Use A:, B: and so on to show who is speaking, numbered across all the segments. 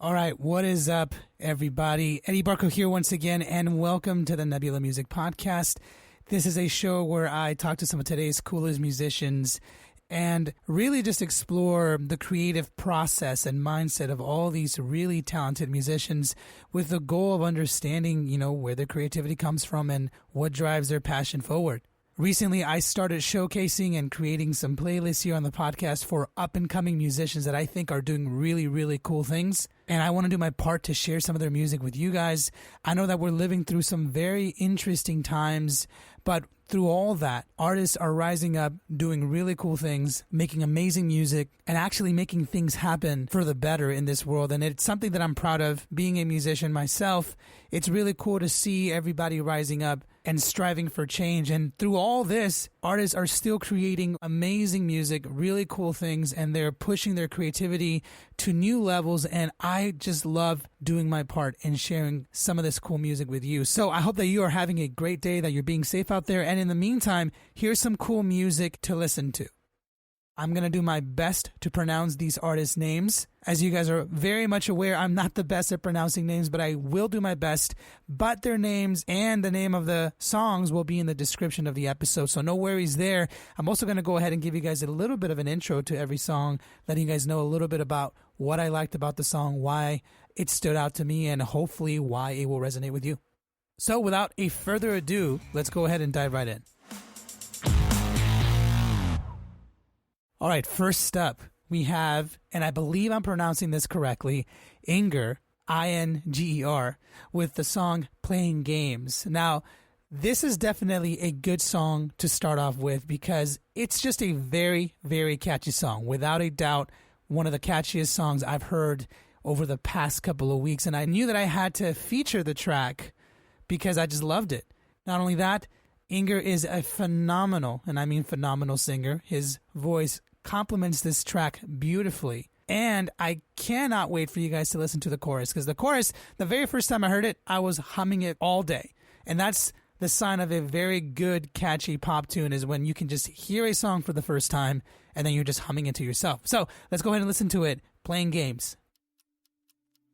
A: All right, what is up, everybody? Eddie Barco here once again, and welcome to the Nebula Music Podcast. This is a show where I talk to some of today's coolest musicians and really just explore the creative process and mindset of all these really talented musicians with the goal of understanding, where their creativity comes from and what drives their passion forward. Recently, I started showcasing and creating some playlists here on the podcast for up-and-coming musicians that I think are doing really, really cool things. And I want to do my part to share some of their music with you guys. I know that we're living through some very interesting times, but through all that, artists are rising up, doing really cool things, making amazing music, and actually making things happen for the better in this world. And it's something that I'm proud of. Being a musician myself, it's really cool to see everybody rising up and striving for change. And through all this, artists are still creating amazing music, really cool things, and they're pushing their creativity to new levels. And I just love doing my part in sharing some of this cool music with you. So I hope that you are having a great day, that you're being safe out there. And in the meantime, here's some cool music to listen to. I'm going to do my best to pronounce these artists' names. As you guys are very much aware, I'm not the best at pronouncing names, but I will do my best. But their names and the name of the songs will be in the description of the episode, so no worries there. I'm also going to go ahead and give you guys a little bit of an intro to every song, letting you guys know a little bit about what I liked about the song, why it stood out to me, and hopefully why it will resonate with you. So without a further ado, let's go ahead and dive right in. All right, first up, we have, and I believe I'm pronouncing this correctly, Inger, I-N-G-E-R, with the song Playing Games. Now, this is definitely a good song to start off with because it's just a very, very catchy song. Without a doubt, one of the catchiest songs I've heard over the past couple of weeks. And I knew that I had to feature the track because I just loved it. Not only that, Inger is a phenomenal, and I mean phenomenal singer. His voice complements this track beautifully. And I cannot wait for you guys to listen to the chorus, because the chorus, the very first time I heard it, I was humming it all day. And that's the sign of a very good, catchy pop tune, is when you can just hear a song for the first time and then you're just humming it to yourself. So let's go ahead and listen to it. Playing Games.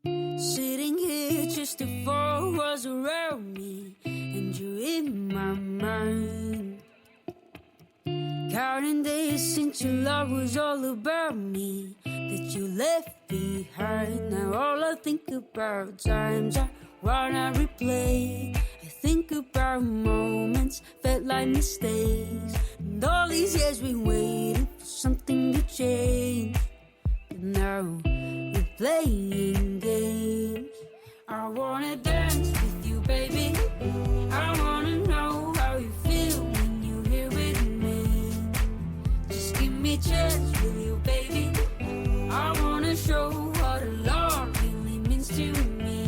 B: Sitting here just the four walls around me, and you're in my mind. Counting days since your love was all about me, that you left behind. Now all I think about times I wanna replay. I think about moments felt like mistakes, and all these years we waited for something to change. But now we're playing games. I wanna dance with you, baby. I wanna know how you feel when you're here with me. Just give me a chance with you, baby. I wanna show what a love really means to me.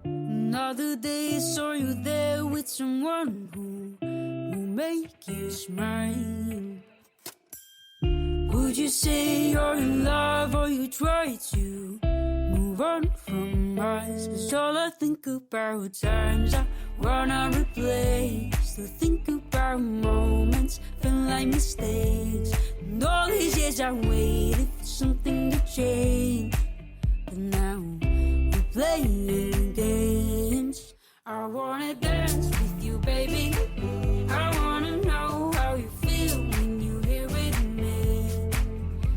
B: Another day I saw you there with someone who will make you smile. Would you say you're in love, or you try to move on from us? 'Cause all I think about times I wanna replay. Still think about moments feel like mistakes, and all these years I waited for something to change. But now we're playing games. I wanna dance with you, baby. I wanna know how you feel when you're here with me.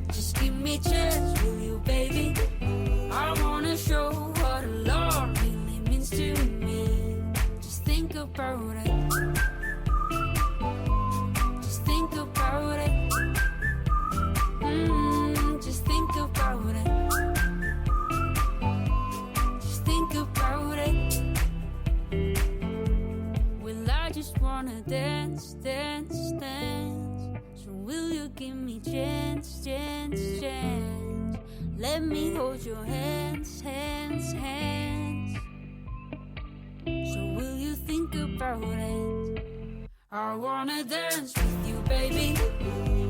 B: Just give me a chance, will you, baby? I wanna show what love really means to me. Just think about it. Just think about it. Just think about it. Just think about it. Well, I just wanna dance, dance, dance. So will you give me chance, chance, chance? Let me hold your hands, hands, hands. So will you think about it? I wanna dance with you, baby.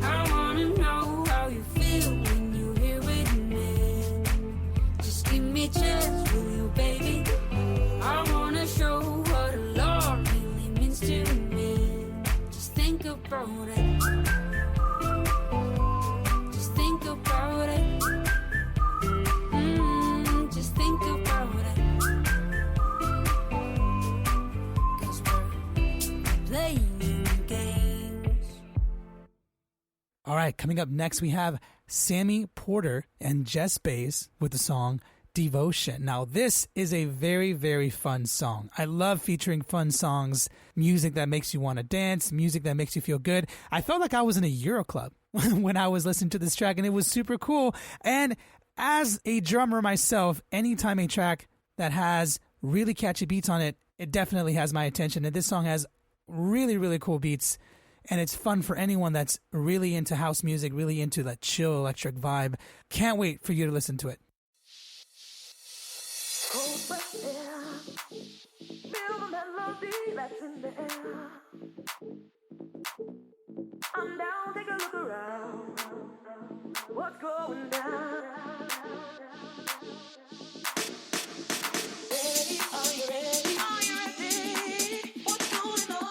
B: I wanna know how you feel when you're here with me. Just give me a chance, will you, baby? I wanna show what love really means to me. Just think about it. Just think about it.
A: All right, coming up next, we have Sammy Porter and Jess Bays with the song Devotion. Now, this is a very, very fun song. I love featuring fun songs, music that makes you want to dance, music that makes you feel good. I felt like I was in a Euro club when I was listening to this track, and it was super cool. And as a drummer myself, anytime a track that has really catchy beats on it, it definitely has my attention. And this song has really, really cool beats, and it's fun for anyone that's really into house music, really into that chill electric vibe. Can't wait for you to listen to it.
C: Cold breath air, feel the melody that's in the air. I'm down, take a look around. What's going down? Ready? Are you ready? Are you ready? What's going on?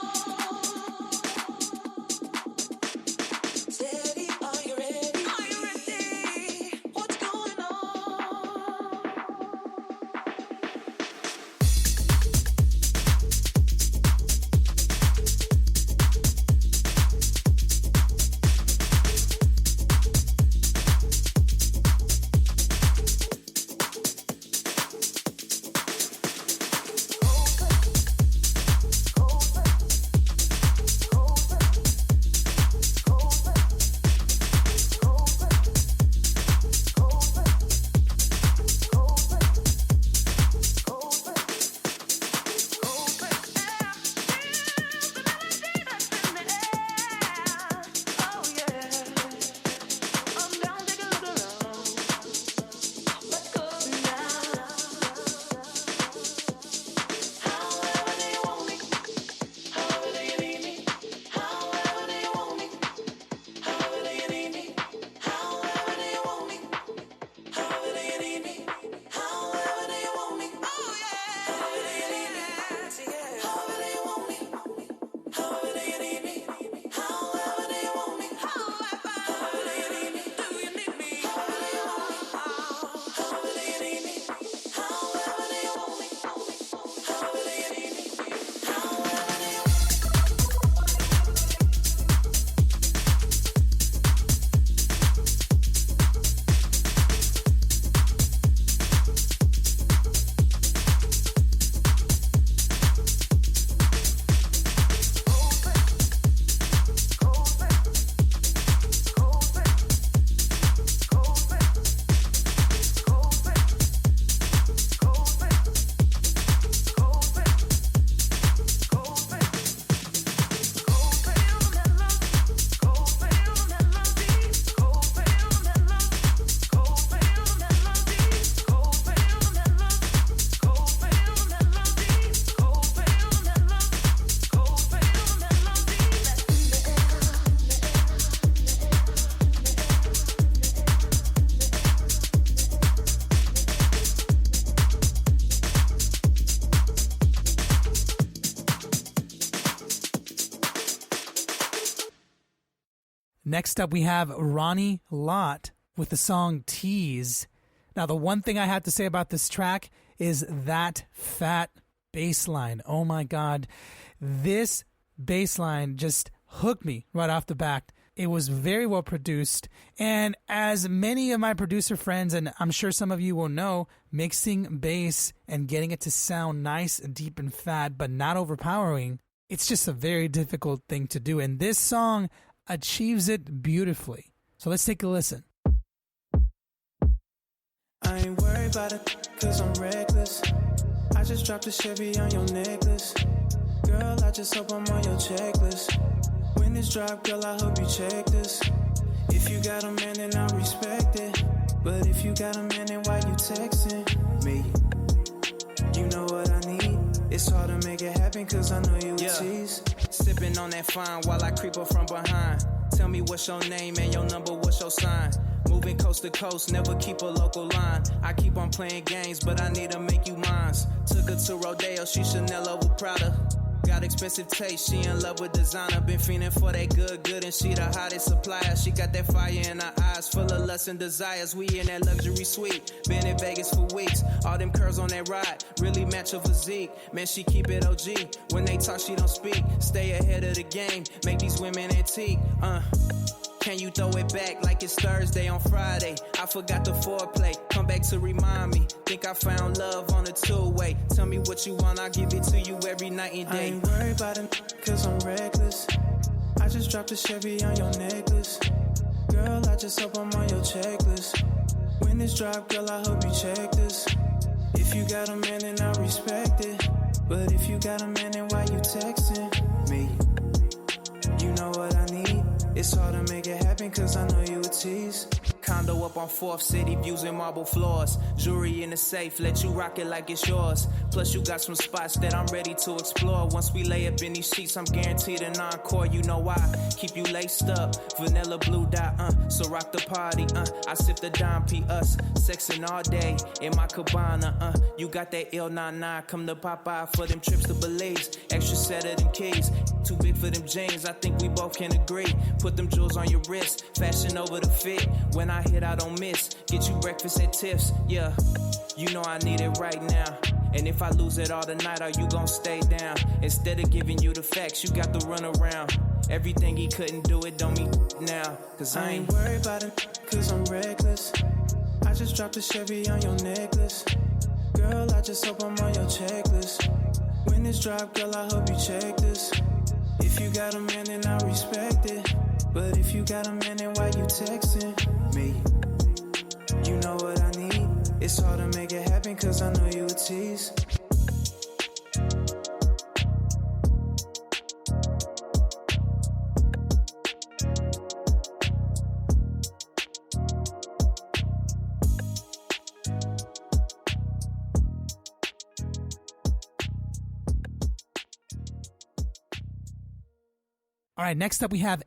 C: Steady, are you ready? Are you ready? What's going on?
A: Next up, we have Ronnie Lott with the song Tease. Now, the one thing I have to say about this track is that fat bass line. Oh my God. This bass line just hooked me right off the bat. It was very well produced. And as many of my producer friends, and I'm sure some of you will know, mixing bass and getting it to sound nice and deep and fat, but not overpowering, it's just a very difficult thing to do. And this song achieves it beautifully. So let's take a listen.
D: I ain't worried about it, cause I'm reckless. I just dropped a Chevy on your necklace. Girl, I just hope I'm on your checklist. When this drop, girl, I hope you check this. If you got a man, then I respect it. But if you got a man, then why you texting me? You know what I need. It's hard to make it happen, cause I know you a tease. Sipping on that fine while I creep up from behind. Tell me what's your name and your number, what's your sign? Moving coast to coast, never keep a local line. I keep on playing games, but I need to make you mine. Took her to Rodeo, she Chanel over Prada. Got expensive taste, she in love with designer. Been fiending for that good, and she the hottest supplier. She got that fire in her eyes, full of lust and desires. We in that luxury suite, been in Vegas for weeks. All them curves on that ride, really match her physique. Man, she keep it OG, when they talk she don't speak. Stay ahead of the game, make these women antique. Can you throw it back like it's Thursday on Friday? I forgot the foreplay, come back to remind me. Think I found love on a two-way. Tell me what you want, I'll give it to you every night and day.
C: I ain't worried about it, cause I'm reckless. I just dropped a Chevy on your necklace. Girl, I just hope I'm on your checklist. When this drop, girl, I hope you check this. If you got a man, then I respect it. But if you got a man, then why you texting me? You know what I need. It's hard to make it happen, cause I know you a tease.
D: Condo up on 4th City, views in marble floors. Jewelry in the safe, let you rock it like it's yours. Plus you got some spots that I'm ready to explore. Once we lay up in these sheets, I'm guaranteed an encore. You know why? Keep you laced up, vanilla blue dot, so rock the party, I sip the Dom P, us, sexing all day in my cabana, You got that L99, come to Popeye for them trips to Belize. Extra set of them keys, too big for them jeans, I think we both can agree. Put them jewels on your wrist, fashion over the fit. When I hit, I don't miss. Get you breakfast at Tiff's, yeah. You know I need it right now. And if I lose it all tonight, are you gon' stay down? Instead of giving you the facts, you got the run around. Everything he couldn't do, it don't mean now. Cause
C: I ain't worried about it, cause I'm reckless. I just dropped a Chevy on your necklace. Girl, I just hope I'm on your checklist. When this drop, girl, I hope you check this. If you got a man, then I respect it. But if you got a man, then why you texting me? You know what I need. It's hard to make it happen, cause I know you a tease.
A: All right, next up we have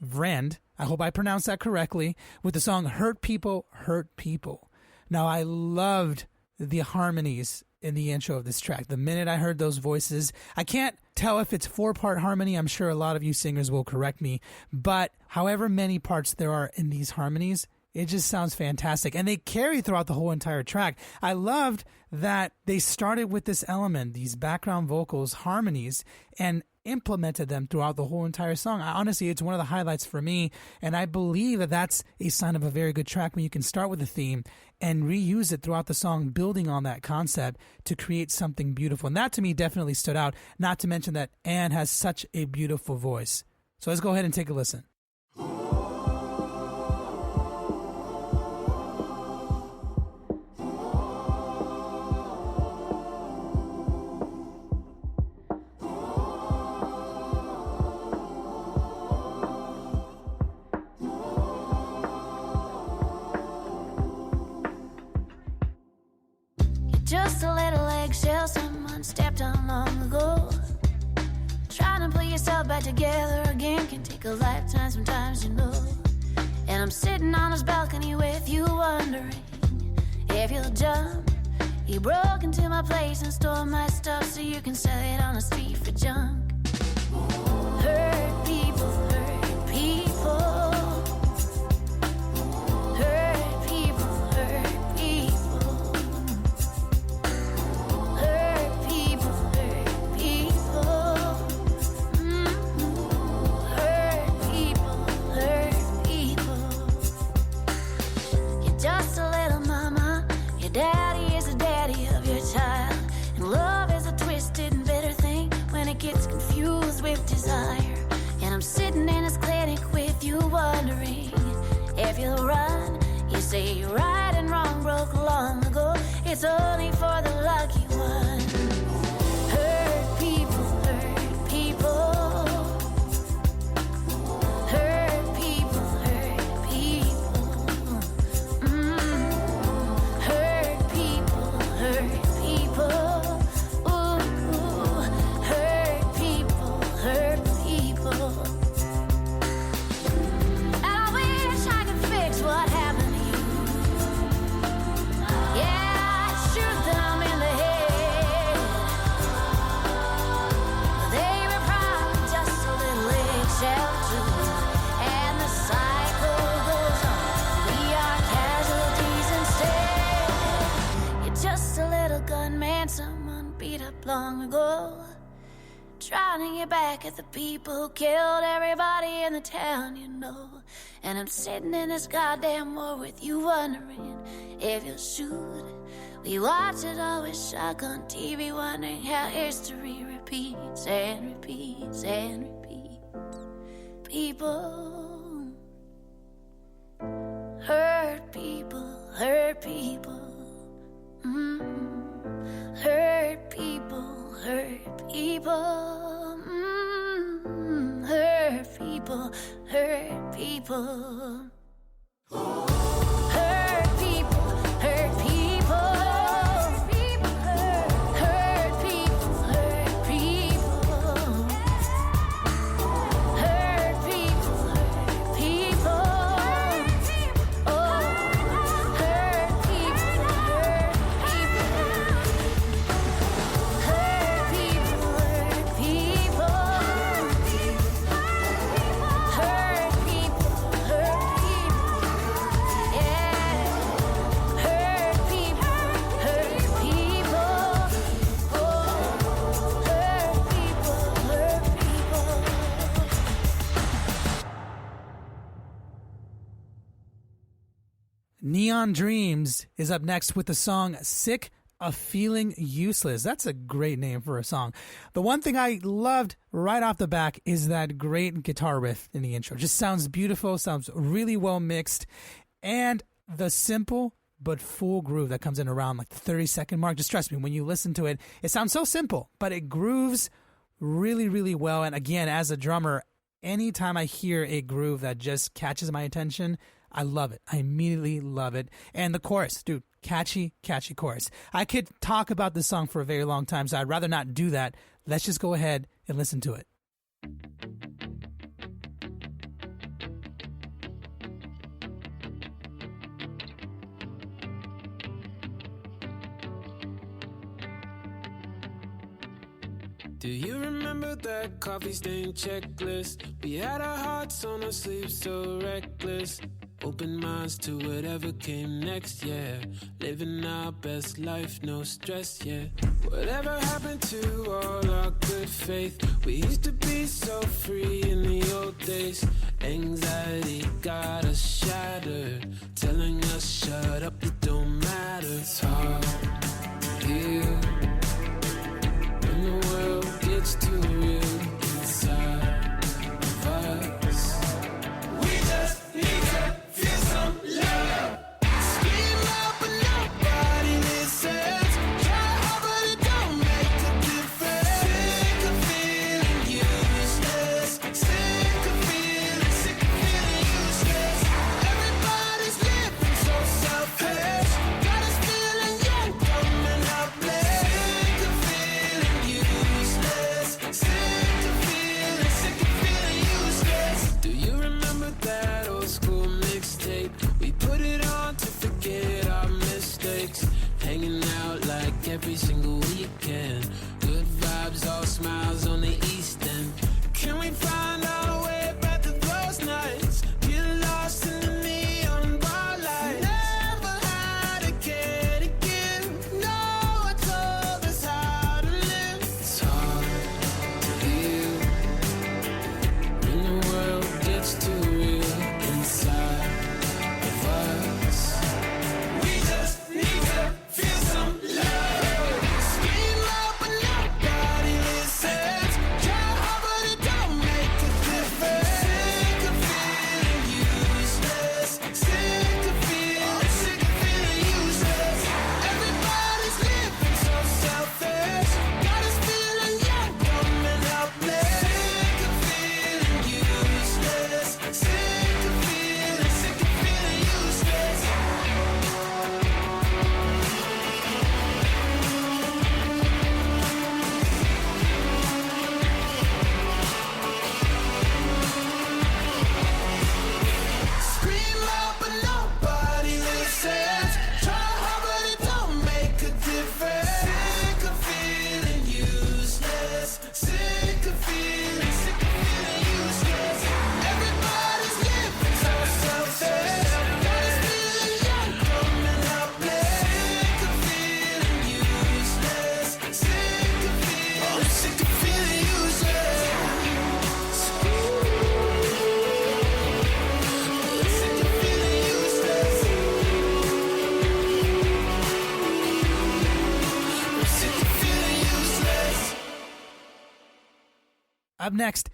A: Vriend. I hope I pronounced that correctly, with the song Hurt People, Hurt People. Now, I loved the harmonies in the intro of this track. The minute I heard those voices, I can't tell if it's 4-part harmony. I'm sure a lot of you singers will correct me. But however many parts there are in these harmonies, it just sounds fantastic. And they carry throughout the whole entire track. I loved that they started with this element, these background vocals, harmonies, and implemented them throughout the whole entire song. Honestly, it's one of the highlights for me, and I believe that that's a sign of a very good track when you can start with a theme and reuse it throughout the song, building on that concept to create something beautiful. And that to me definitely stood out, not to mention that Anne has such a beautiful voice. So let's go ahead and take a listen.
E: Just a little eggshell someone stepped on long ago. Trying to put yourself back together again can take a lifetime sometimes, you know. And I'm sitting on this balcony with you, wondering if you'll jump. You broke into my place and stole my stuff so you can sell it on the street for junk. Hurt people, hurt people. Hurt people, hurt people. Daddy is the daddy of your child, and love is a twisted and bitter thing when it gets confused with desire. And I'm sitting in this clinic with you, wondering if you'll run. You say you're right and wrong broke long ago. It's only for the lucky one. Hurt people, hurt people. Hurt people, hurt people. Hurt people, ooh, hurt people, hurt people. And I wish I could fix what happened to you. Yeah, I'd shoot them in the head. They were probably just a little eggshell too. And the cycle goes on. We are casualties instead. You're just a little gunman someone beat up long ago. trying to get back at the people who killed everybody in the town, you know. And I'm sitting in this goddamn war with you, wondering if you'll shoot. We watch it always shotgun TV, wondering how history repeats and repeats and repeats. People hurt people, hurt people. Hurt people, hurt people. Hurt people, hurt people. Hurt people, hurt people. Hurt people, hurt people. Hurt people, hurt people. Oh, hurt people, hurt people. Hurt people, hurt people. Hurt people, hurt people. Yeah. Hurt people, hurt people. Oh, hurt people, hurt people.
A: Neon Dreams is up next with the song Sick of Feeling Useless. That's a great name for a song. The one thing I loved right off the back is that great guitar riff in the intro. Just sounds beautiful, sounds really well mixed, and the simple but full groove that comes in around like the 30-second mark. Just trust me, when you listen to it, it sounds so simple, but it grooves really, really well. And again, as a drummer, anytime I hear a groove that just catches my attention, I love it. I immediately love it. And the chorus, dude, catchy, catchy chorus. I could talk about this song for a very long time, so I'd rather not do that. Let's just go ahead and listen to it.
C: Do you remember that coffee stain checklist? We had our hearts on our sleeves, so reckless. Open minds to whatever came next, yeah. Living our best life, no stress, yeah. Whatever happened to all our good faith? We used to be so free in the old days. Anxiety got us shattered, telling us shut up, it don't matter. It's hard here when the world gets too real inside of us. We just need to feel some love. Scream out but nobody listens. Try hard but it don't make a difference. Sick of feeling useless. Sick of feeling useless. Everybody's living so selfish. Got us feeling young, dumb and helpless. Sick of feeling useless. Sick of feeling useless. Do you remember that old school mixtape? We put it on to forget our mistakes. Hanging out like every single weekend. Good vibes, all smiles on the east end. Can we find our way back to those nights? Get lost in the neon bar lights. Never had a care to give. No one told us how to live. It's hard to heal when the world gets too real inside of us. We just need to feel some love.
A: Up next,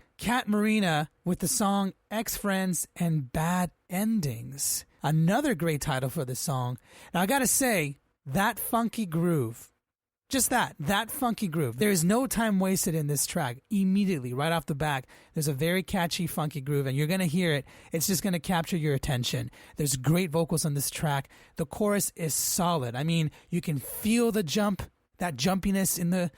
A: Marina with the song Ex-Friends and Bad Endings. Another great title for this song. Now, I gotta say, that funky groove, just that funky groove. There is no time wasted in this track. Immediately, right off the back, there's a very catchy, funky groove, and you're going to hear it. It's just going to capture your attention. There's great vocals on this track. The chorus is solid. I mean, you can feel the jump, that jumpiness in the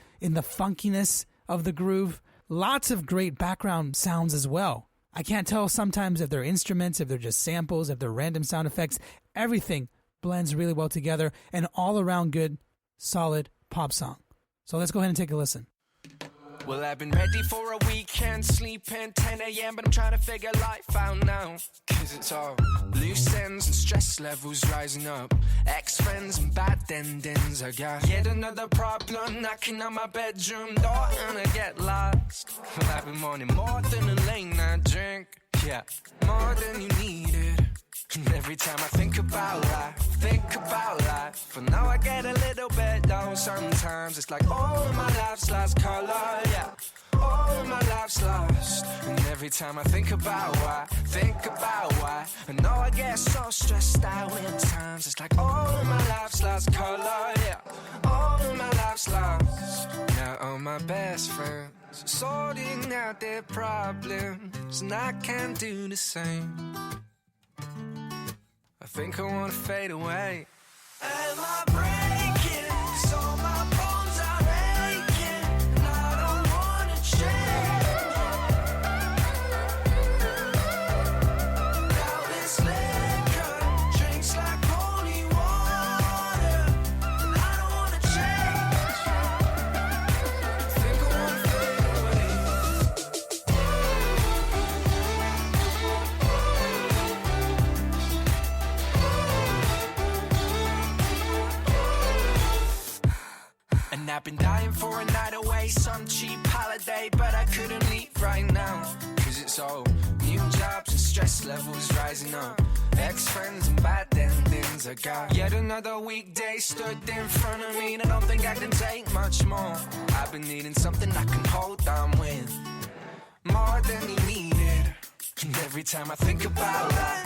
A: funkiness of the groove. Lots of great background sounds as well. I can't tell sometimes if they're instruments, if they're just samples, if they're random sound effects. Everything blends really well together, and all around good, solid pop song. So let's go ahead and take a listen.
F: Well, I've been ready for a weekend, sleeping 10 a.m., but I'm trying to figure life out now. Cause it's all loose ends and stress levels rising up. Ex-friends and bad endings, I got yet another problem knocking on my bedroom door, and I get lost. Well, I've been wanting more than a late night drink. Yeah, more than you needed. And every time I think about life, for now I get a little bit low. Sometimes it's like all of my life's lost color, yeah, all of my life's lost. And every time I think about why, I know I get so stressed out at times. It's like all of my life's lost color, yeah, all of my life's lost. Now all my best friends sorting out their problems, and I can't do the same. I think I wanna fade away. Am I breaking? 'Cause all my bones are aching, and I don't wanna change. Now this liquor drinks like holy water, and I don't wanna change. I think I wanna fade away. And I've been dying for a night away, some cheap holiday, but I couldn't leave right now. Cause it's all new jobs and stress levels rising up. Ex-friends and bad endings, I got yet another weekday stood in front of me, and I don't think I can take much more. I've been needing something I can hold on with, more than you needed. And every time I think about life,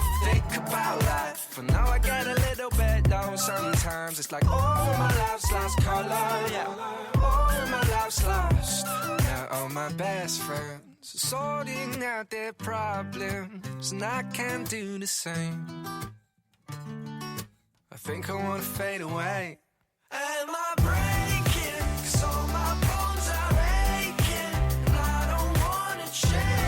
F: for now I get a little bit low. Sometimes it's like all of my life's lost color, yeah, all of my life's lost. Now all my best friends are sorting out their problems, and I can't do the same. I think I wanna fade away. Am I breaking? 'Cause all my bones are aching, and I don't wanna change.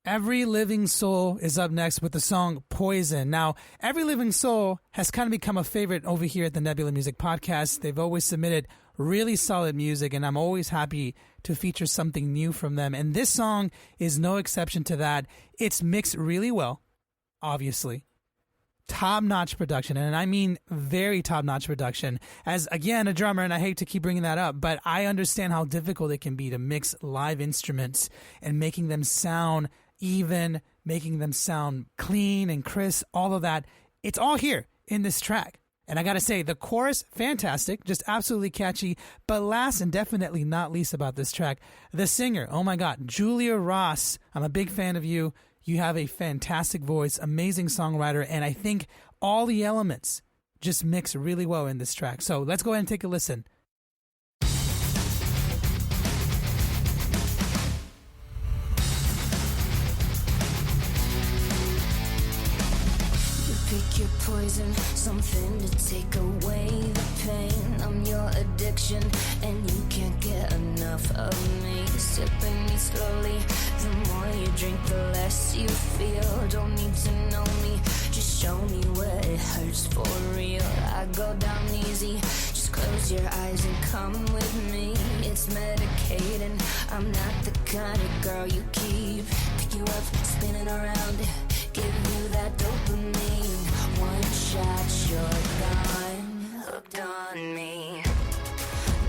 A: Every Living Soul is up next with the song Poison. Now, Every Living Soul has kind of become a favorite over here at the Nebula Music Podcast. They've always submitted really solid music, and I'm always happy to feature something new from them. And this song is no exception to that. It's mixed really well, obviously. Top-notch production, and I mean very top-notch production. As, again, a drummer, and I hate to keep bringing that up, but I understand how difficult it can be to mix live instruments and making them sound even, making them sound clean and crisp, all of that. It's all here in this track. And I gotta say, the chorus, fantastic, just absolutely catchy. But last and definitely not least about this track, the singer, oh my God, Julia Ross. I'm a big fan of you. You have a fantastic voice, amazing songwriter, and I think all the elements just mix really well in this track. So let's go ahead and take a listen.
B: Pick your poison, something to take away the pain. I'm your addiction, and you can't get enough of me. Sipping me slowly, the more you drink, the less you feel. Don't need to know me, just show me where it hurts for real. I go down easy, just close your eyes and come with me. It's medicating, I'm not the kind of girl you keep. Pick you up, spinning around, give you that dopamine. One shot, you're gone, hooked on me.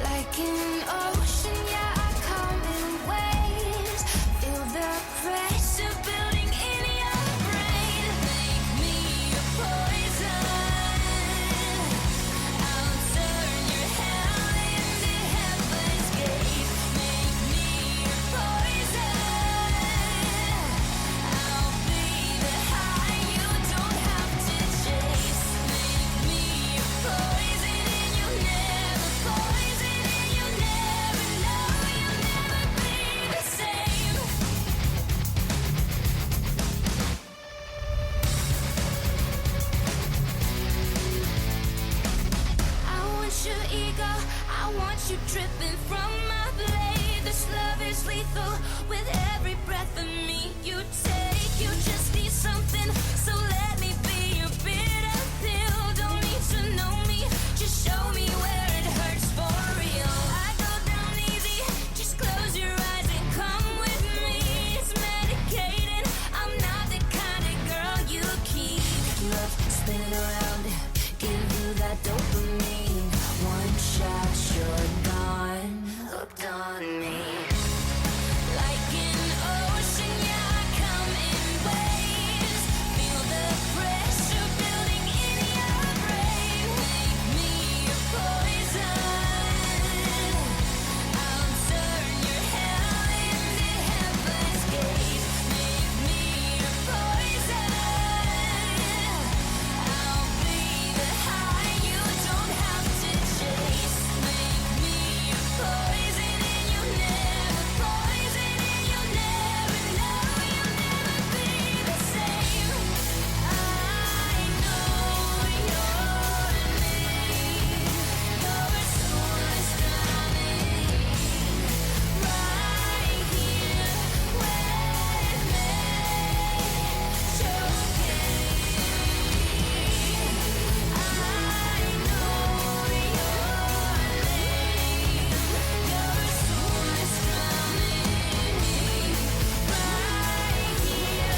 B: Like an ocean, yeah, I come in waves. Feel the pressure building in your brain. Make me your poison. I'll turn your hell into heaven's gate. Make me your poison. I'll be the high you don't have to chase. Make me your poison and you'll never poison and you'll never know. You'll never be the same. I want your ego, I want you dripping from my blade. This love is lethal with every breath of me you take. You just need something, so let me be your bitter pill. Don't need to know me, just show me where it hurts for real. I go down easy, just close your eyes and come with me. It's medicating, I'm not the kind of girl you keep. Pick you up, spinning around, give you that dopamine. One shot, you're gone, hooked on me. Like an ocean, yeah, I come in waves. Feel the pressure building in your brain. Make me your poison. I'll turn your hell into heaven's gate. Make me your poison. I'll be the high you don't have to chase. Make me your poison and you'll never poison and you'll never know. You'll never be the same. I know your name. Your soul is drowning right here with me, choking. I know your name. Your soul is drowning right here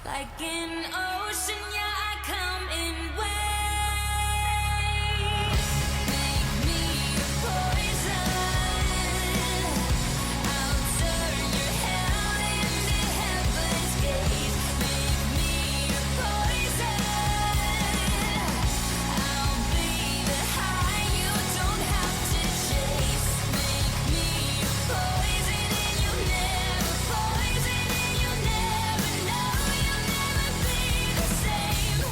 B: like an ocean, yeah, I come in waves. Make me your poison. I'll turn your hell into heaven's gate. Make me your poison. I'll be the high you don't have to chase. Make me your poison and you'll never poison and you'll never know. You'll never be the same.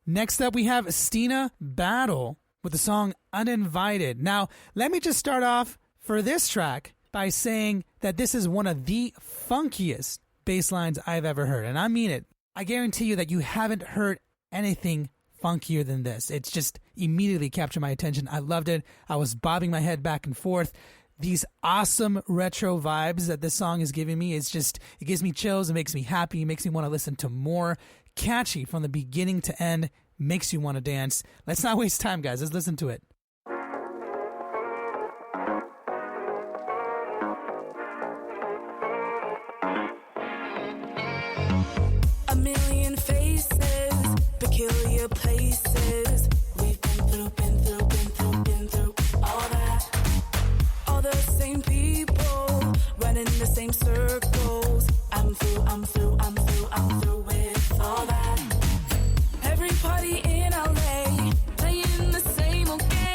A: Next up, we have Stina Battle with the song Uninvited. Now, let me just start off for this track by saying that this is one of the funkiest bass lines I've ever heard. And I mean it. I guarantee you that you haven't heard anything funkier than this. It's just immediately captured my attention. I loved it. I was bobbing my head back and forth. These awesome retro vibes that this song is giving me, it gives me chills. It makes me happy. It makes me want to listen to more. Catchy from the beginning to end, makes you want to dance. Let's not waste time, guys. Let's listen to it.
G: A million faces, peculiar places. We've been through all that. All the same people, running the same circles. I'm through with all that. Every party in LA, playing the same old game.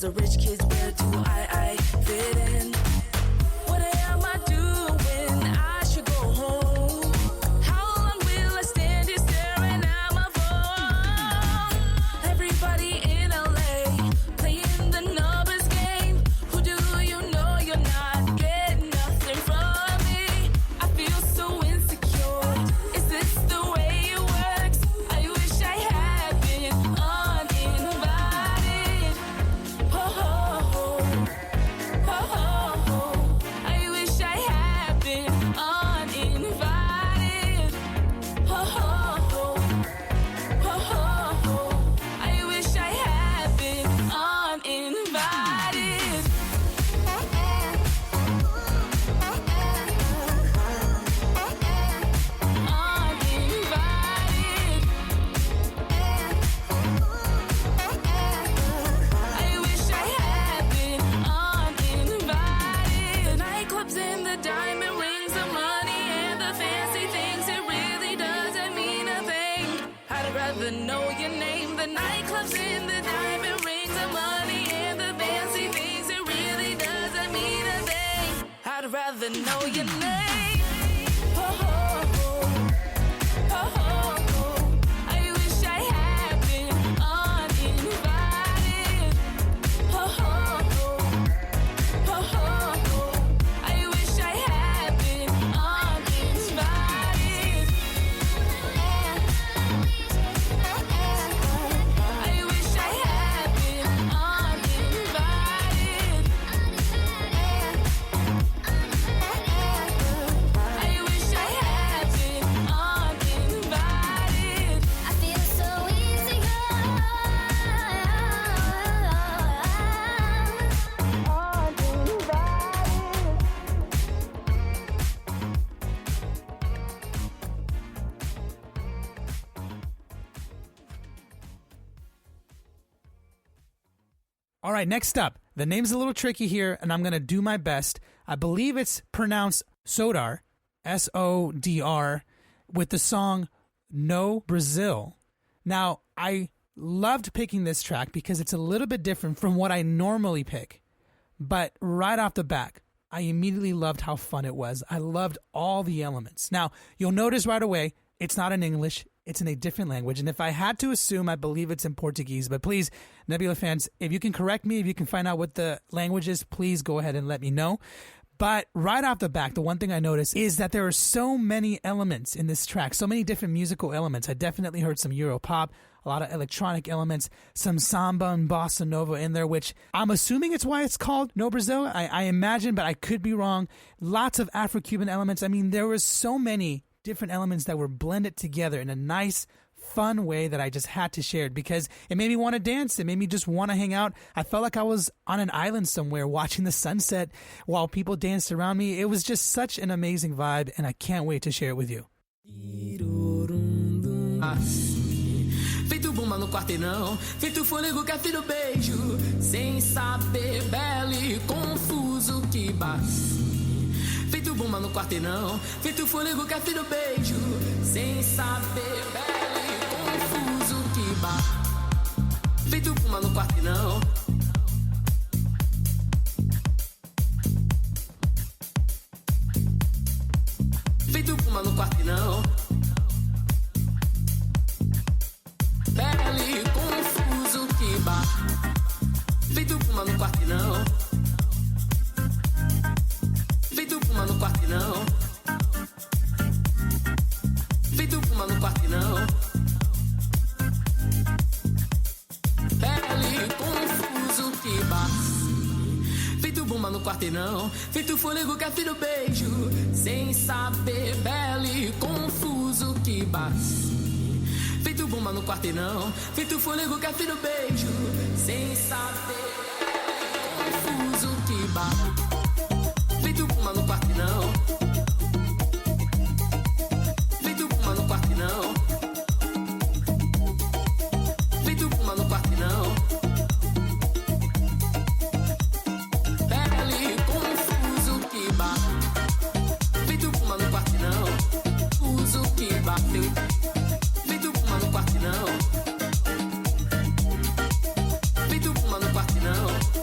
G: Cause a rich kid's where do I fit in? What am I doing? I should go home. How long will I stand here staring at my phone? Everybody in LA playing the numbers game. Who do you know you're not getting nothing from me? I feel so insecure. Is this the way it works? I wish I had been uninvited. Oh, oh, oh. Oh, oh, oh. I wish I had been uninvited. Oh, oh, oh. Oh, oh, oh. I wish I had been uninvited. Uninvited. I wish I had been uninvited. The nightclubs and the diamond rings, the money and the fancy things, it really doesn't mean a thing. I'd rather know your name. The nightclubs and the diamond rings, the money and the fancy things, it really doesn't mean a thing. I'd rather know your name. Oh, oh, oh. Oh, oh, oh. I wish I had been uninvited. Oh, oh, oh. Oh, oh, oh. I wish I had been uninvited. I wish I had been uninvited. I wish I had been uninvited.
E: I feel so insecure.
A: All right, next up. The name's a little tricky here, and I'm going to do my best. I believe it's pronounced SØDR, S-O-D-R, with the song No Brasil. Now, I loved picking this track because it's a little bit different from what I normally pick. But right off the bat, I immediately loved how fun it was. I loved all the elements. Now, you'll notice right away, it's not in English. It's in a different language. And if I had to assume, I believe it's in Portuguese. But please, Nebula fans, if you can correct me, if you can find out what the language is, please go ahead and let me know. But right off the bat, the one thing I noticed is that there are so many elements in this track, so many different musical elements. I definitely heard some Euro pop, a lot of electronic elements, some samba and bossa nova in there, which I'm assuming it's why it's called No Brasil. I imagine, but I could be wrong. Lots of Afro-Cuban elements. I mean, there was so many different elements that were blended together in a nice, fun way that I just had to share it because it made me want to dance. It made me just want to hang out. I felt like I was on an island somewhere watching the sunset while people danced around me. It was just such an amazing vibe, and I can't wait to share it with you.
H: Feito bomba no quarteirão, feito fôlego que afira o beijo, sem saber, belo e confuso que bate. Feito bomba no quarteirão, feito fôlego que afira o beijo, sem saber, belo e confuso que bate. Feito bomba no quarteirão. Feito bomba no quarteirão. Belo e confuso que bate. Feito bomba no quarteirão. Feito puma no quarteirão. Feito puma no quarteirão. Belo e confuso que bate. Feito bomba no quarteirão. Feito fôlego que afira o beijo, sem saber, belo e confuso que bate. Feito bomba no quarteirão, feito fôlego que afira o beijo, sem saber, confuso que bate. Feito puma no quarteirão. Feito puma no quarteirão. Feito puma no quarteirão. Belo e confuso que bate. Feito puma no quarteirão. Confuso que bateu. Feito puma no quarteirão. Feito puma no quarteirão.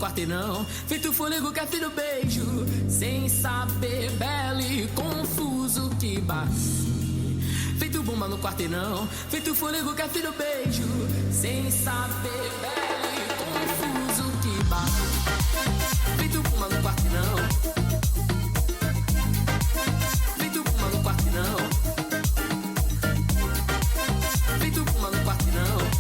H: quarteirão, feito fôlego que afina o beijo, sem saber, belo e confuso que bate. Feito bomba no quarteirão, feito fôlego que afina o beijo, sem saber, belo e confuso que bate. Feito bomba no quarteirão, feito bomba no quarteirão, feito bomba no quarteirão.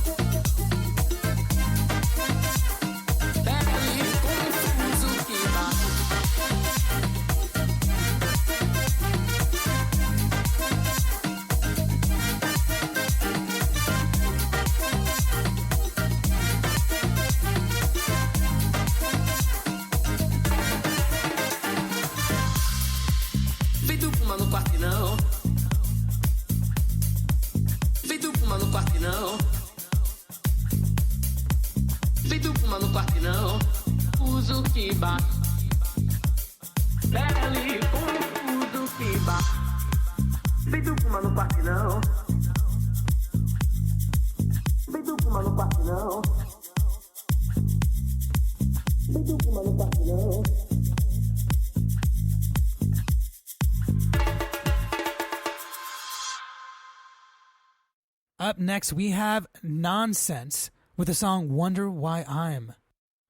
H: Feito puma no quarteirão, uso que bate. Pele confuso que bate. Feito puma no quarteirão, feito puma no quarteirão, feito puma no quarteirão.
A: Up next, we have Nonsense with the song Wonder Why I'm.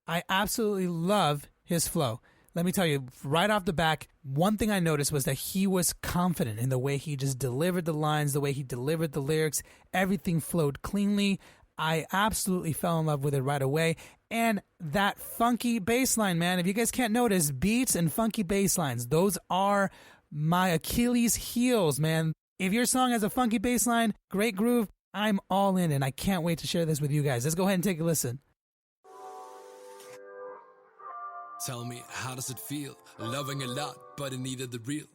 A: I absolutely love his flow. Let me tell you, right off the back, one thing I noticed was that he was confident in the way he just delivered the lines, the way he delivered the lyrics. Everything flowed cleanly. I absolutely fell in love with it right away. And that funky bass line, man, if you guys can't notice, beats and funky bass lines, those are my Achilles heels, man. If your song has a funky bass line, great groove, I'm all in, and I can't wait to share this with you guys. Let's go ahead and take a listen.
I: Tell me, how does it feel? Loving a lot, but in need of the real.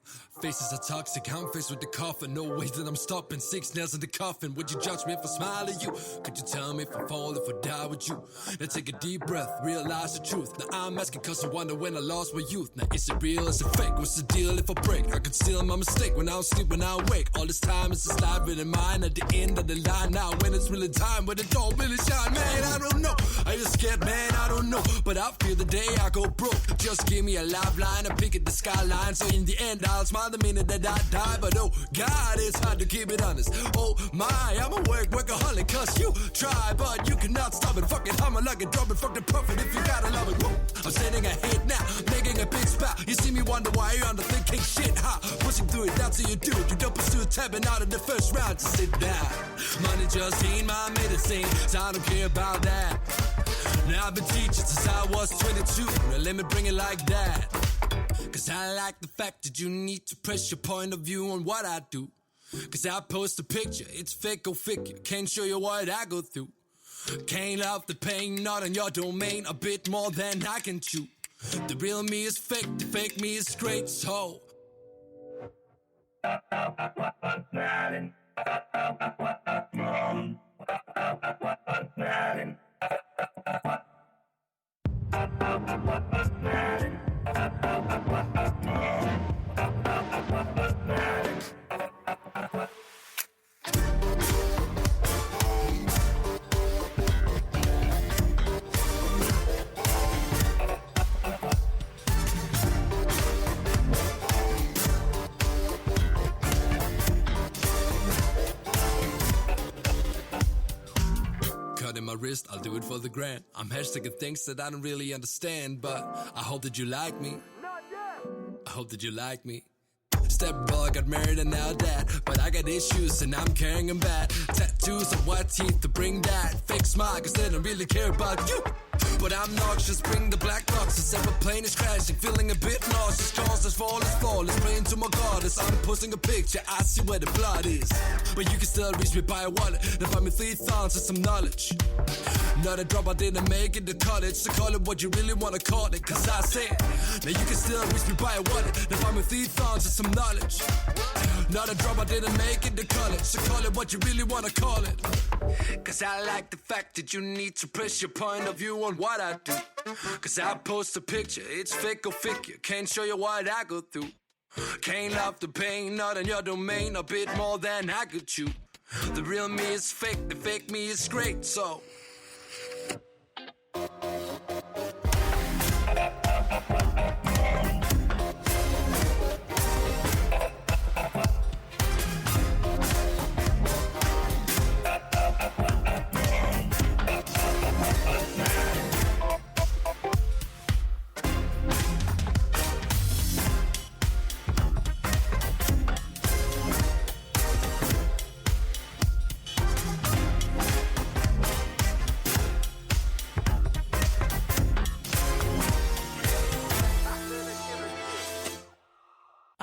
I: Faces are toxic, I'm faced with the coffin. No way that I'm stopping, 6 nails in the coffin. Would you judge me if I smile at you? Could you tell me if I fall, if I die with you? Now take a deep breath, realize the truth. Now I'm asking cause I wonder when I lost my youth. Now is it real, is it fake? What's the deal if I break? I could steal my mistake when I was asleep, when I awake. All this time is just life in mine at the end of the line. Now when it's really time, when it don't really shine, man, I don't know. Are you scared, man? I don't know. But I feel the day I go broke. Just give me a lifeline and pick at the skyline. So in the end, I'll smile the minute that I die. But oh, God, it's hard to keep it honest. Oh my, I'm a workaholic. Cause you try, but you cannot stop it. Fuck it, I'm a lucky drop it. Fuck the profit if you gotta love it. Woo. I'm sitting ahead now, making a big spout. You see me wonder why you're underthinking shit, huh? Pushing through it, that's how you do it. You don't pursue tapping out of the first round to sit down. Money just ain't my medicine, so I don't care about that. Now I've been teaching since I was 22. Now let me bring it like that. Cause I like the fact that you need to press your point of view on what I do. Cause I post a picture, it's fake or figure. Can't show you what I go through. Can't love the pain, not on your domain. A bit more than I can chew. The real me is fake, the fake me is great, so cutting my wrist, I'll do it for the grand. I'm hashtagging things that I don't really understand, but I hope that you like me. I hope that you like me. Stepbrother got married and now dad, but I got issues and I'm carrying them bad. Tattoos and white teeth to bring that fake smile, cause they don't really care about you. But I'm noxious, bring the black boxes. Every plane is crashing, feeling a bit nauseous. Cause this fall is flawless, praying to my goddess. I'm posting a picture, I see where the blood is. But you can still reach me by a wallet. Then find me 3 thorns and some knowledge. Not a drop, I didn't make it to college. So call it what you really wanna call it. Cause I said, now you can still reach me by a wallet. Then find me 3 thorns and some knowledge. Not a drop, I didn't make it to college. So call it what you really wanna call it. Cause I like the fact that you need to press your point of view on what I do. Cause I post a picture, it's fake or figure. Can't show you what I go through. Can't love the pain, not in your domain. A bit more than I could chew. The real me is fake, the fake me is great, so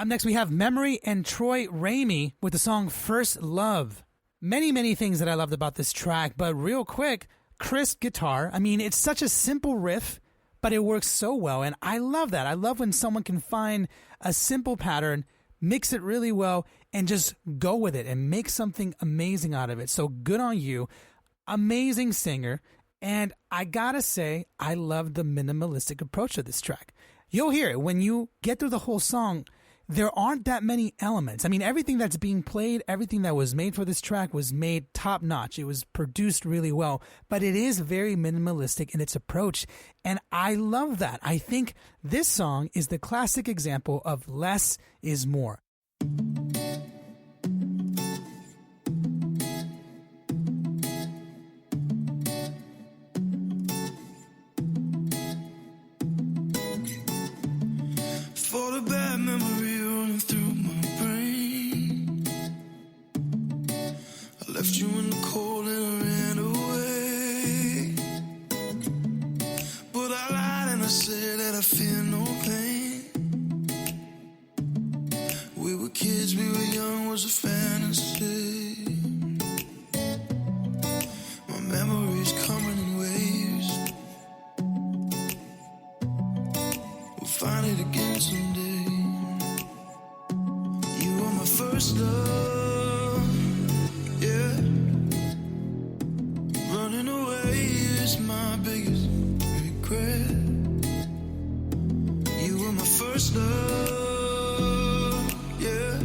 A: Up next, we have Memoryy and Ramey with the song First Love. Many things that I loved about this track, but real quick, crisp guitar. I mean, it's such a simple riff, but it works so well, and I love that. I love when someone can find a simple pattern, mix it really well, and just go with it and make something amazing out of it. So good on you. Amazing singer, and I gotta say, I love the minimalistic approach to this track. You'll hear it when you get through the whole song. There aren't that many elements. I mean, everything that's being played, everything that was made for this track was made top notch. It was produced really well, but it is very minimalistic in its approach. And I love that. I think this song is the classic example of less is more.
C: For the bad memory running through my brain, I left you in the cold and I ran away. But I lied and I said that I feel no pain. We were kids, we were young, was a fantasy. My memory's coming in waves. We'll find it again someday. You were my first love, yeah. Running away is my biggest regret. You were my first love, yeah.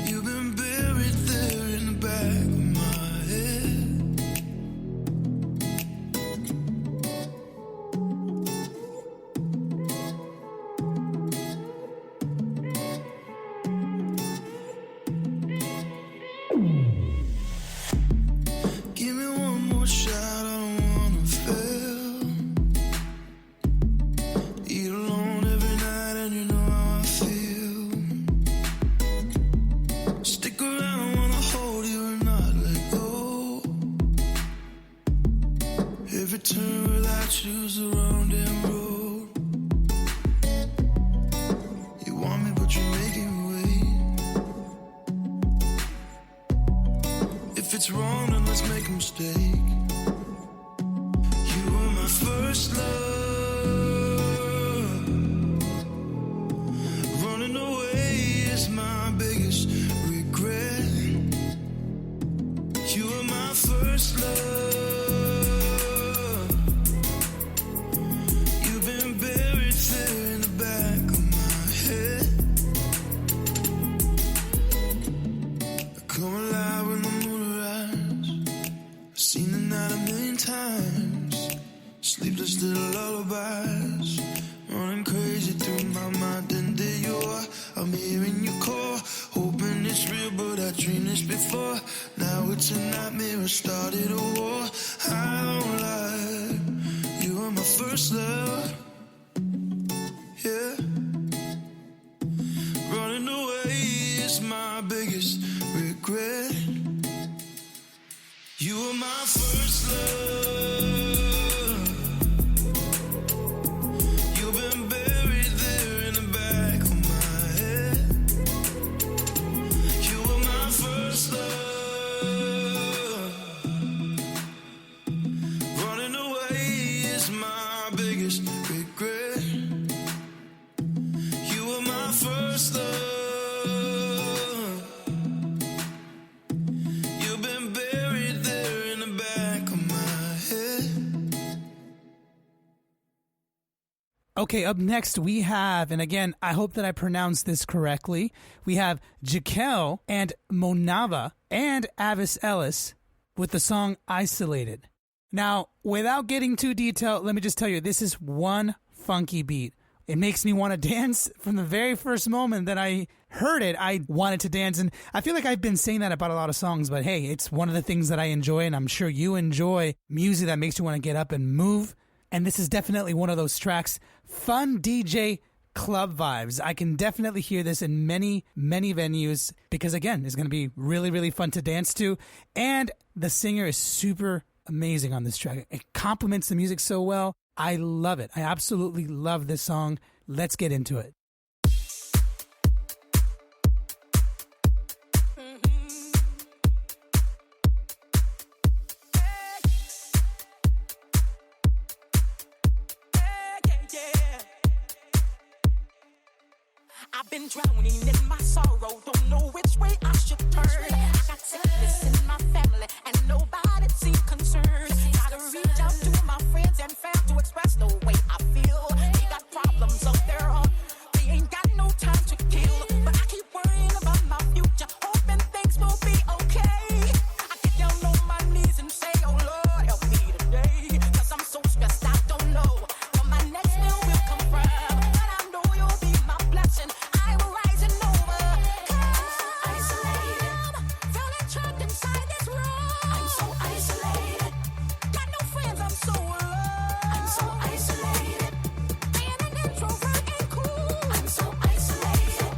C: You've been buried there in the back of my head. Give me one more shot, I don't wanna fail. Eat alone every night and you know how I feel. Stick around, I wanna hold you and not let go. Every turn without you's the wrong damn road. You want me but you're making me wait. If it's wrong then let's make a mistake. You were my first love. Running away is my biggest regret. You were my first love. You've been buried there in the back of my head. I come alive when the moon rise. I've seen the night a million times. Sleepless little lullabies running crazy through my mind. And there you are, I'm hearing your call, hoping it's real, but I dreamed this before. Now it's a nightmare, I started a war. I don't lie, you were my first love, yeah. Running away is my biggest regret. You were my first love. You've been buried there in the back of my head. You were my first love. Running away is my biggest regret. You were my first love. You've been buried there in the back of my head.
A: Okay, up next we have, and again, I hope that I pronounced this correctly, we have JackEL and Monäva and Avis Ellis with the song Isolated. Now, without getting too detailed, let me just tell you, this is one funky beat. It makes me want to dance. From the very first moment that I heard it, I wanted to dance. And I feel like I've been saying that about a lot of songs, but hey, it's one of the things that I enjoy, and I'm sure you enjoy music that makes you want to get up and move. And this is definitely one of those tracks. Fun DJ club vibes. I can definitely hear this in many venues because, again, it's going to be really fun to dance to. And the singer is super amazing on this track. It complements the music so well. I love it. I absolutely love this song. Let's get into it.
J: I've been drowning in my sorrow, don't know which way I should turn. I got sickness in my family and nobody seems concerned. Gotta reach out to my friends and fam to express the way I feel. They got problems of their own, they ain't got no time to kill. But I keep worrying about my future, hoping things will be okay. I get down on my knees and say, oh Lord, help me today. Cause I'm so stressed, I don't know where my next meal will come from. But I know you'll be my blessing. I will rise and over. I'm so isolated, feeling trapped inside this room. I'm so isolated, got no friends, I'm so alone. I'm so isolated, being an introvert ain't cool. I'm so isolated,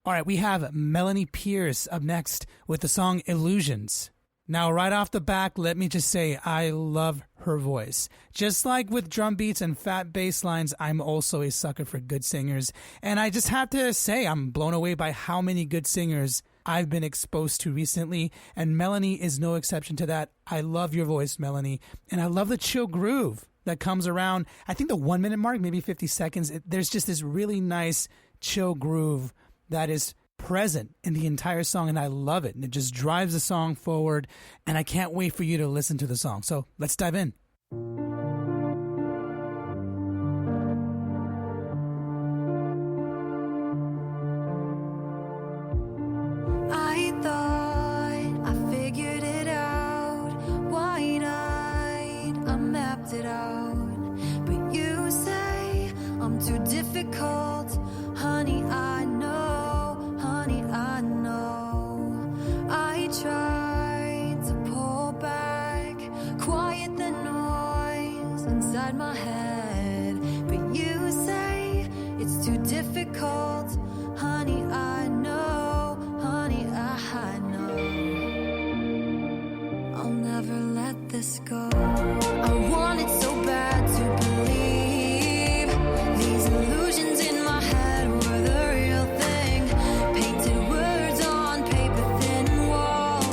A: All right, we have Melanie Pierce up next with the song Illusions. Now, right off the back, let me just say I love her voice. Just like with drum beats and fat bass lines, I'm also a sucker for good singers. And I just have to say I'm blown away by how many good singers I've been exposed to recently, and Melanie is no exception to that. I love your voice, Melanie, and I love the chill groove that comes around, I think the 1 minute mark, maybe 50 seconds. There's just this really nice chill groove that is present in the entire song, and I love it. And it just drives the song forward, and I can't wait for you to listen to the song. So let's dive in.
K: I thought I figured it out, wide-eyed, I mapped it out. But you say I'm too difficult, honey, I know, honey, I know. I tried to pull back, quiet the noise inside my head. But you say it's too difficult, honey, I know, honey, I know. I'll never let this go. I wanted so bad to believe these illusions in my head were the real thing. Painted words on paper, thin walls.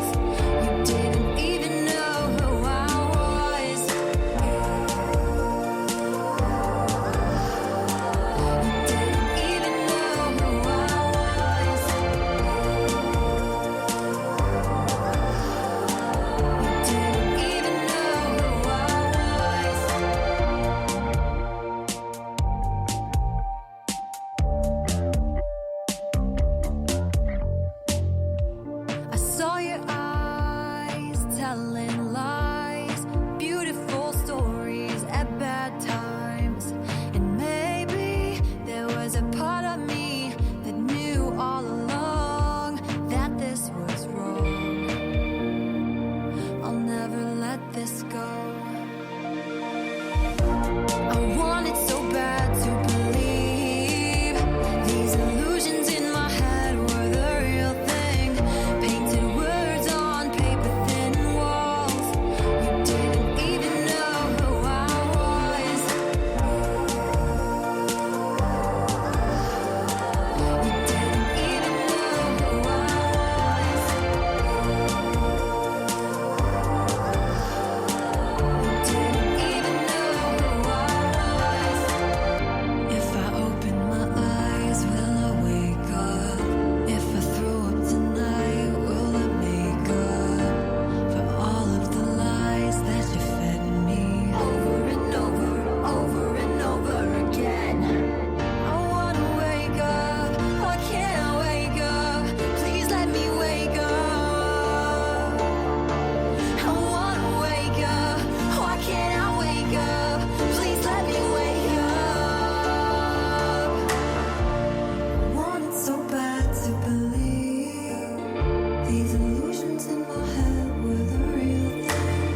K: These illusions in my head were the real thing.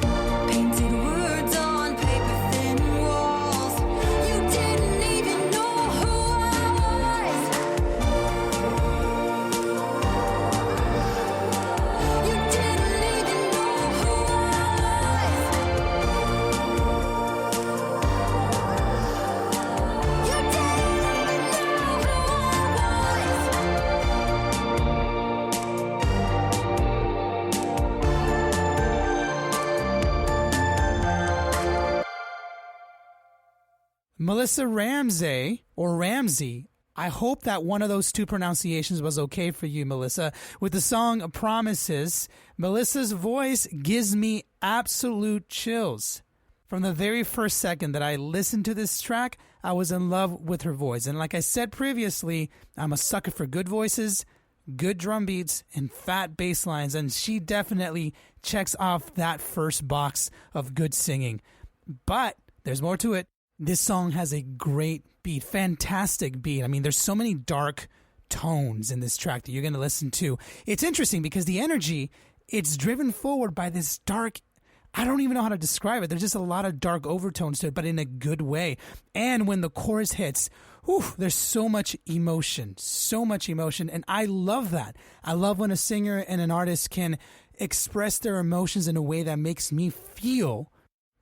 K: Painted words on paper thin walls. You didn't even know who I was. You didn't even know who I was. You didn't even know
A: Melissa Ramsay, or Ramsay. I hope that one of those two pronunciations was okay for you, Melissa. With the song Promises, Melissa's voice gives me absolute chills. From the very first second that I listened to this track, I was in love with her voice. And like I said previously, I'm a sucker for good voices, good drum beats, and fat bass lines. And she definitely checks off that first box of good singing. But there's more to it. This song has a great beat, fantastic beat. I mean, there's so many dark tones in this track that you're going to listen to. It's interesting because the energy, it's driven forward by this dark, I don't even know how to describe it. There's just a lot of dark overtones to it, but in a good way. And when the chorus hits, there's so much emotion, and I love that. I love when a singer and an artist can express their emotions in a way that makes me feel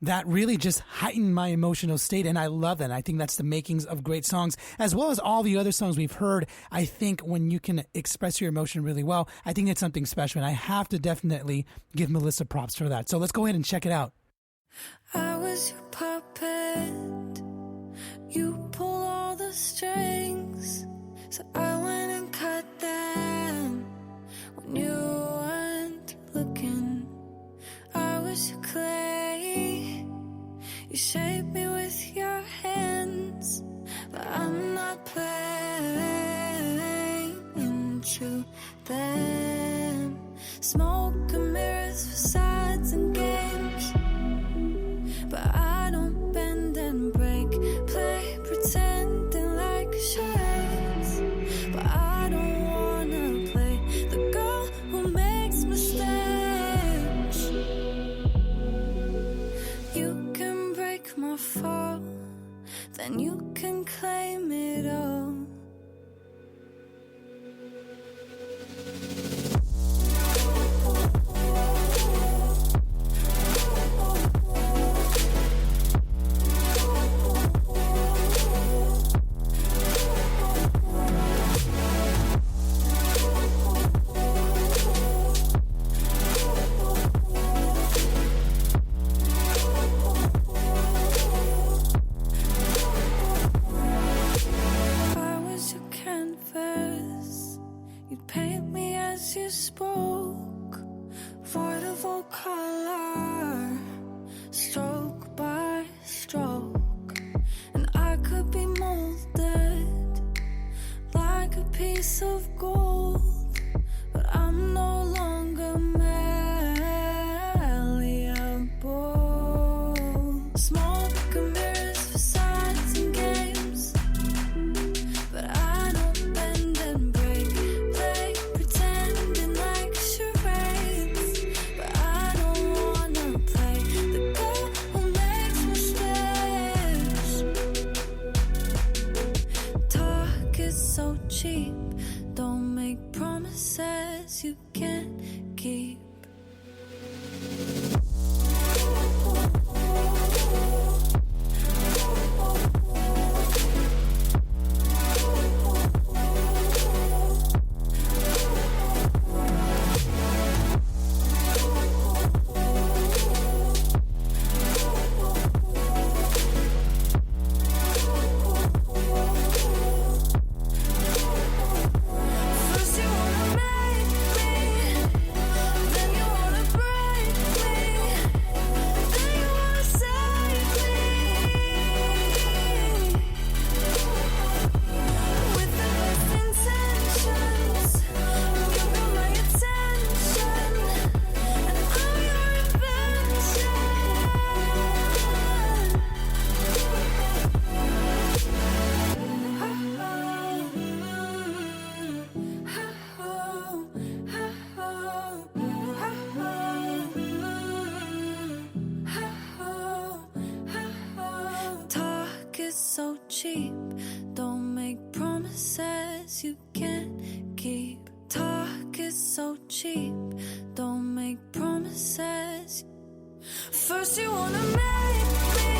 A: that really just heightened my emotional state, and I love that. I think that's the makings of great songs, as well as all the other songs we've heard. I think when you can express your emotion really well, I think it's something special, and I have to definitely give Melissa props for that. So let's go ahead and check it out.
K: I was your puppet. You pull all the strings, so I went and cut them when you weren't looking. I was your clay. You shaped me with your hands, but I'm not playing into them. Smoke and mirrors, facades and games, but I don't bend and break. Play pretending like charades, but I don't wanna play the girl who makes mistakes. You can break my fall, then you can claim it all. cheap. Don't make promises you can't keep. Talk is so cheap. Don't make promises. First you wanna make me,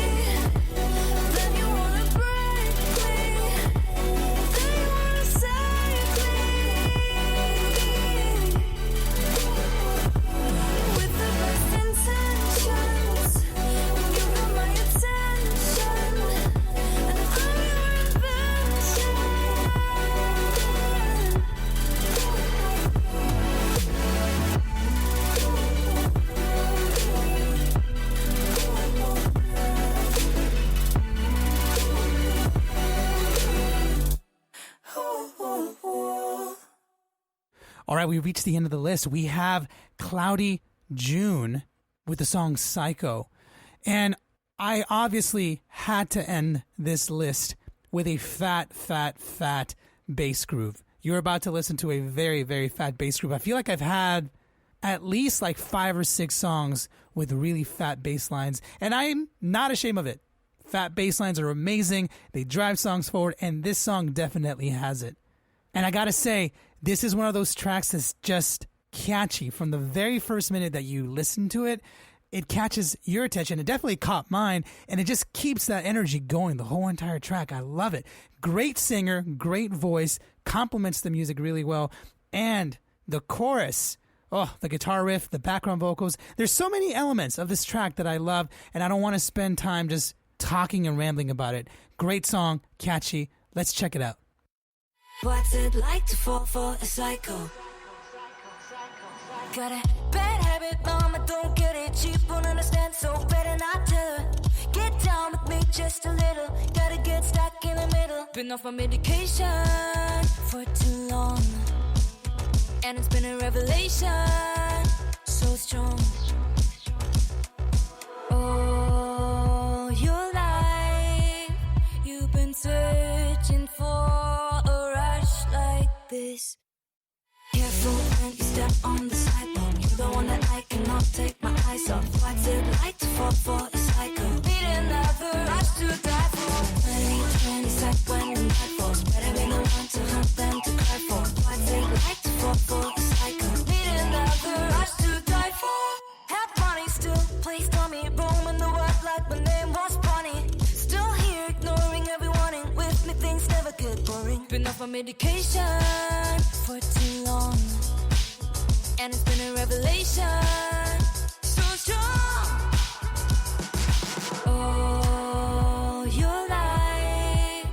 K: then you wanna break me, then you wanna save me. With the best intentions, you got my attention, and I'm your invention.
A: All right, we reached the end of the list. We have Cloudy June with the song Psycho. And I obviously had to end this list with a fat bass groove. You're about to listen to a very, very fat bass groove. I feel like I've had at least like 5 or 6 songs with really fat bass lines, and I'm not ashamed of it. Fat bass lines are amazing. They drive songs forward, and this song definitely has it. And I gotta say, this is one of those tracks that's just catchy. From the very first minute that you listen to it, it catches your attention. It definitely caught mine, and it just keeps that energy going the whole entire track. I love it. Great singer, great voice, complements the music really well. And the chorus, the guitar riff, the background vocals. There's so many elements of this track that I love, and I don't want to spend time just talking and rambling about it. Great song, catchy. Let's check it out.
K: What's it like to fall for a psycho? Got a bad habit, mama, don't get it. She won't understand, so better not tell her. Get down with me just a little. Gotta get stuck in the middle. Been off my medication for too long, and it's been a revelation, so strong. All your life you've been searching for a rush like this. Careful when you step on the sidewalk. You're the one that I cannot take my eyes off. What's it like to fall for a psycho? Need another rush to die for. 2020 sec when the night falls. Better be the one to hunt than to cry for. What's it like to fall for a psycho? Need another rush to die for. Have money still placed on me. Roaming the world like my name was Bonnie. Still here ignoring every warning. With me things never get boring. Been off my medication for too long, and it's been a revelation, so strong. All your life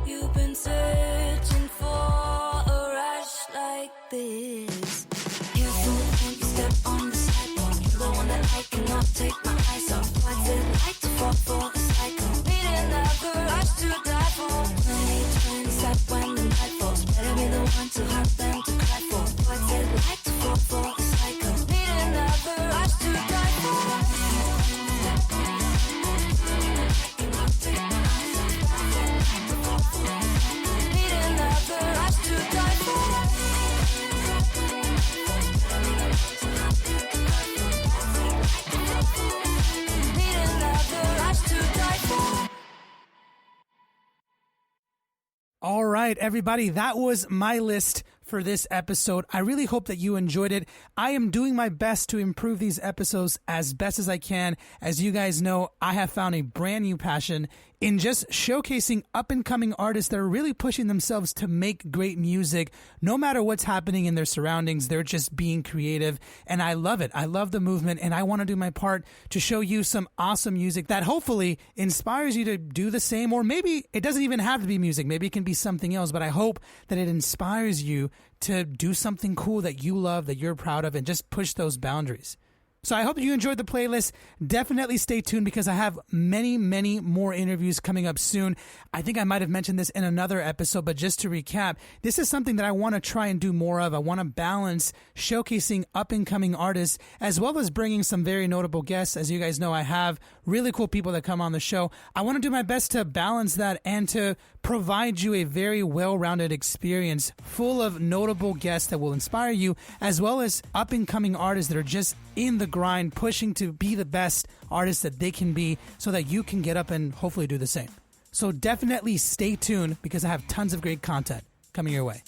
K: you've been searching for a rush like this. Careful when you step on the sidewalk. You're the one that I cannot take my eyes off. What's it like to fall for a psycho? Need another rush to die for. 2020 sec when the night falls. Better be the one to hunt than to cry for. What's it like to fall for a psycho? Need another rush to die for. Need another rush to die for. Need another rush to die for.
A: All right, everybody, that was my list for this episode. I really hope that you enjoyed it. I am doing my best to improve these episodes as best as I can. As you guys know, I have found a brand new passion in just showcasing up-and-coming artists that are really pushing themselves to make great music. No matter what's happening in their surroundings, they're just being creative, and I love it. I love the movement, and I want to do my part to show you some awesome music that hopefully inspires you to do the same, or maybe it doesn't even have to be music. Maybe it can be something else, but I hope that it inspires you to do something cool that you love, that you're proud of, and just push those boundaries. So I hope you enjoyed the playlist. Definitely stay tuned because I have many, many more interviews coming up soon. I think I might have mentioned this in another episode, but just to recap, this is something that I want to try and do more of. I want to balance showcasing up-and-coming artists as well as bringing some very notable guests. As you guys know, I have really cool people that come on the show. I want to do my best to balance that and to provide you a very well-rounded experience full of notable guests that will inspire you, as well as up-and-coming artists that are just in the grind, pushing to be the best artists that they can be so that you can get up and hopefully do the same. So definitely stay tuned because I have tons of great content coming your way.